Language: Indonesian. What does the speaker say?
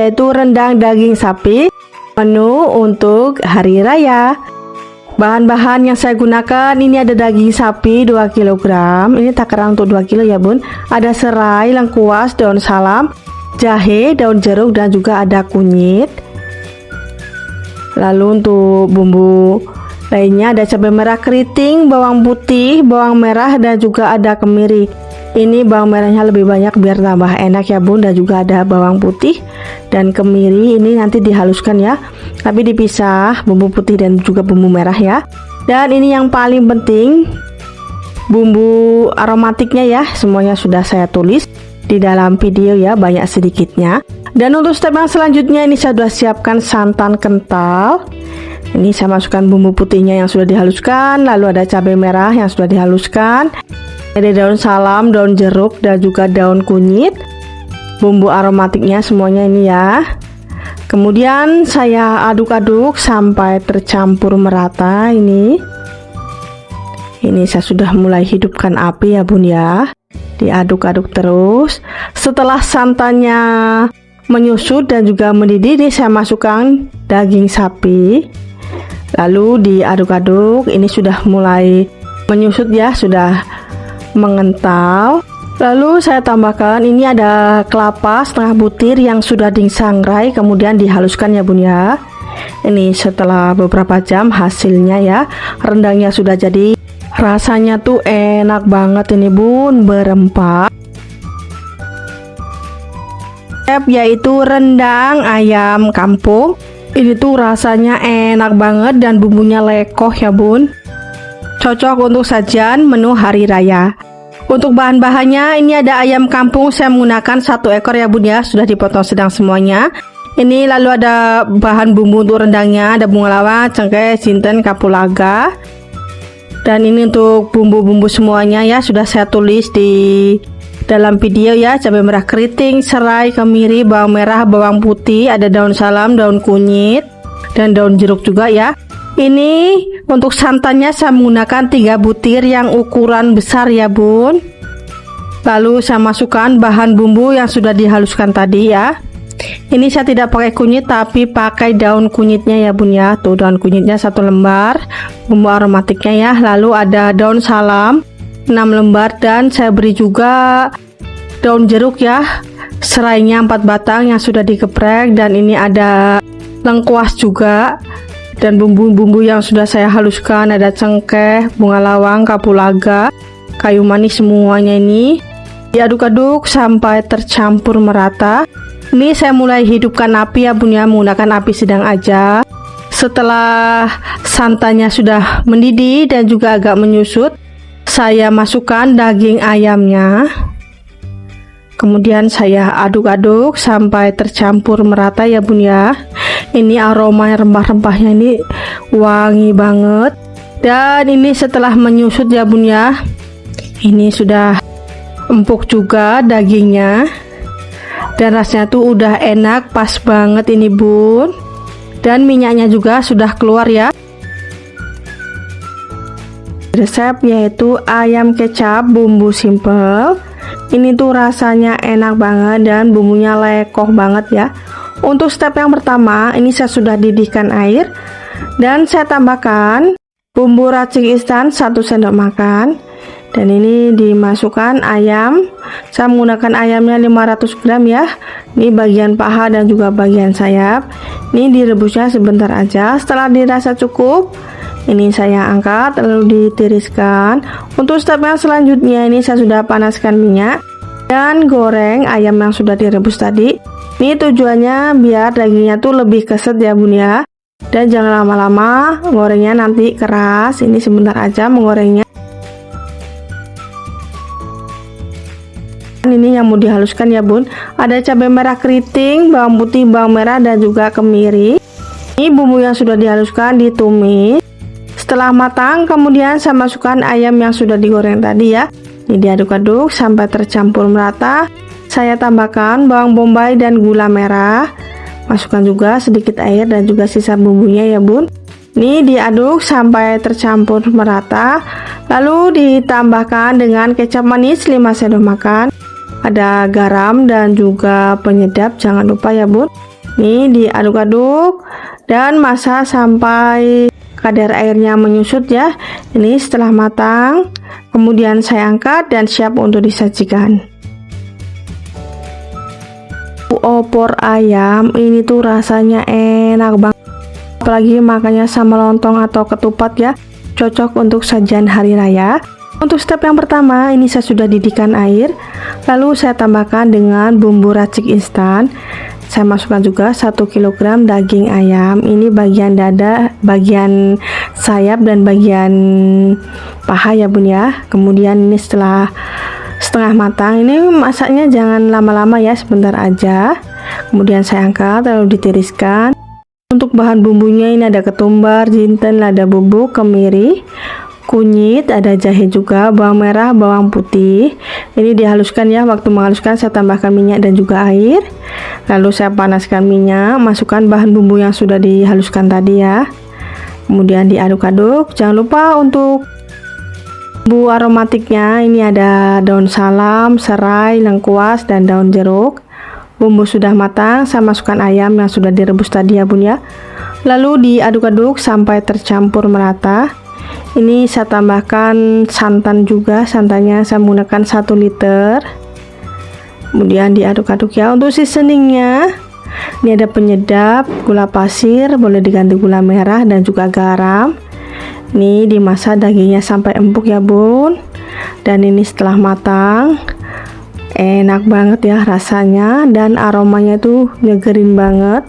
yaitu rendang daging sapi, menu untuk hari raya. Bahan-bahan yang saya gunakan ini ada daging sapi 2 kg, ini takaran untuk 2 kg ya bun. Ada serai, lengkuas, daun salam, jahe, daun jeruk, dan juga ada kunyit. Lalu untuk bumbu lainnya ada cabai merah keriting, bawang putih, bawang merah, dan juga ada kemiri. Ini bawang merahnya lebih banyak biar tambah enak ya bun, dan juga ada bawang putih dan kemiri. Ini nanti dihaluskan ya, tapi dipisah bumbu putih dan juga bumbu merah ya. Dan ini yang paling penting, bumbu aromatiknya ya, semuanya sudah saya tulis di dalam video ya, banyak sedikitnya. Dan untuk step yang selanjutnya ini saya sudah siapkan santan kental. Ini saya masukkan bumbu putihnya yang sudah dihaluskan, lalu ada cabai merah yang sudah dihaluskan, ada daun salam, daun jeruk, dan juga daun kunyit. Bumbu aromatiknya semuanya ini ya. Kemudian saya aduk-aduk sampai tercampur merata ini. Ini saya sudah mulai hidupkan api ya bun ya. Diaduk-aduk terus. Setelah santannya menyusut dan juga mendidih, ini saya masukkan daging sapi. Lalu diaduk-aduk, ini sudah mulai menyusut ya, sudah mengental. Lalu saya tambahkan ini ada kelapa setengah butir yang sudah disangrai kemudian dihaluskan ya bun ya. Ini setelah beberapa jam hasilnya ya, rendangnya sudah jadi. Rasanya tuh enak banget ini bun, berempah. Yaitu rendang ayam kampung. Ini tuh rasanya enak banget dan bumbunya lekoh ya bun. Cocok untuk sajian menu hari raya. Untuk bahan-bahannya ini ada ayam kampung, saya menggunakan 1 ekor ya bun ya, sudah dipotong sedang semuanya. Ini lalu ada bahan bumbu untuk rendangnya, ada bunga lawang, cengkeh, jinten, kapulaga. Dan ini untuk bumbu-bumbu semuanya ya, sudah saya tulis di dalam video ya. Cabai merah keriting, serai, kemiri, bawang merah, bawang putih, ada daun salam, daun kunyit, dan daun jeruk juga ya. Ini untuk santannya saya menggunakan 3 butir yang ukuran besar ya bun. Lalu saya masukkan bahan bumbu yang sudah dihaluskan tadi ya. Ini saya tidak pakai kunyit tapi pakai daun kunyitnya ya bun ya. Tuh daun kunyitnya 1 lembar, bumbu aromatiknya ya. Lalu ada daun salam 6 lembar, dan saya beri juga daun jeruk ya, serainya 4 batang yang sudah digeprek. Dan ini ada lengkuas juga, dan bumbu-bumbu yang sudah saya haluskan ada cengkeh, bunga lawang, kapulaga, kayu manis, semuanya ini diaduk-aduk sampai tercampur merata. Ini saya mulai hidupkan api ya bun ya, menggunakan api sedang aja. Setelah santannya sudah mendidih dan juga agak menyusut, saya masukkan daging ayamnya. Kemudian saya aduk-aduk sampai tercampur merata ya bun ya. Ini aroma rempah-rempahnya ini wangi banget. Dan ini setelah menyusut ya bun ya, ini sudah empuk juga dagingnya. Dan rasanya tuh udah enak, pas banget ini bun. Dan minyaknya juga sudah keluar ya. Resep yaitu ayam kecap bumbu simple. Ini tuh rasanya enak banget dan bumbunya lekoh banget ya. Untuk step yang pertama, ini saya sudah didihkan air dan saya tambahkan bumbu racik instan 1 sendok makan. Dan ini dimasukkan ayam. Saya menggunakan ayamnya 500 gram ya. Ini bagian paha dan juga bagian sayap. Ini direbusnya sebentar aja. Setelah dirasa cukup, ini saya angkat lalu ditiriskan. Untuk step yang selanjutnya ini saya sudah panaskan minyak dan goreng ayam yang sudah direbus tadi. Ini tujuannya biar dagingnya tuh lebih keset ya bun ya. Dan jangan lama-lama, gorengnya nanti keras. Ini sebentar aja menggorengnya. Ini yang mau dihaluskan ya bun. Ada cabai merah keriting, bawang putih, bawang merah, dan juga kemiri. Ini bumbu yang sudah dihaluskan ditumis. Setelah matang, kemudian saya masukkan ayam yang sudah digoreng tadi ya. Ini diaduk-aduk sampai tercampur merata. Saya tambahkan bawang bombay dan gula merah. Masukkan juga sedikit air dan juga sisa bumbunya ya bun. Ini diaduk sampai tercampur merata. Lalu ditambahkan dengan kecap manis 5 sendok makan. Ada garam dan juga penyedap, jangan lupa ya bun. Nih diaduk-aduk dan masak sampai kadar airnya menyusut ya. Ini setelah matang, kemudian saya angkat dan siap untuk disajikan. Opor ayam ini tuh rasanya enak banget, apalagi makannya sama lontong atau ketupat ya, cocok untuk sajian hari raya. Untuk step yang pertama, ini saya sudah didihkan air, lalu saya tambahkan dengan bumbu racik instan. Saya masukkan juga 1 kg daging ayam, ini bagian dada, bagian sayap dan bagian paha ya bun ya. Kemudian ini setelah setengah matang, ini masaknya jangan lama-lama ya, sebentar aja. Kemudian saya angkat lalu ditiriskan. Untuk bahan bumbunya ini ada ketumbar, jinten, lada bubuk, kemiri, kunyit, ada jahe juga, bawang merah, bawang putih. Ini dihaluskan ya. Waktu menghaluskan saya tambahkan minyak dan juga air, lalu saya panaskan minyak, masukkan bahan bumbu yang sudah dihaluskan tadi ya, kemudian diaduk-aduk. Jangan lupa untuk bumbu aromatiknya, ini ada daun salam, serai, lengkuas, dan daun jeruk. Bumbu sudah matang, saya masukkan ayam yang sudah direbus tadi ya bun ya, lalu diaduk-aduk sampai tercampur merata. Ini saya tambahkan santan juga, santannya saya menggunakan 1 liter. Kemudian diaduk-aduk ya. Untuk seasoningnya, ini ada penyedap, gula pasir, boleh diganti gula merah dan juga garam. Ini dimasak dagingnya sampai empuk ya bun. Dan ini setelah matang, enak banget ya rasanya dan aromanya tuh nyegerin banget.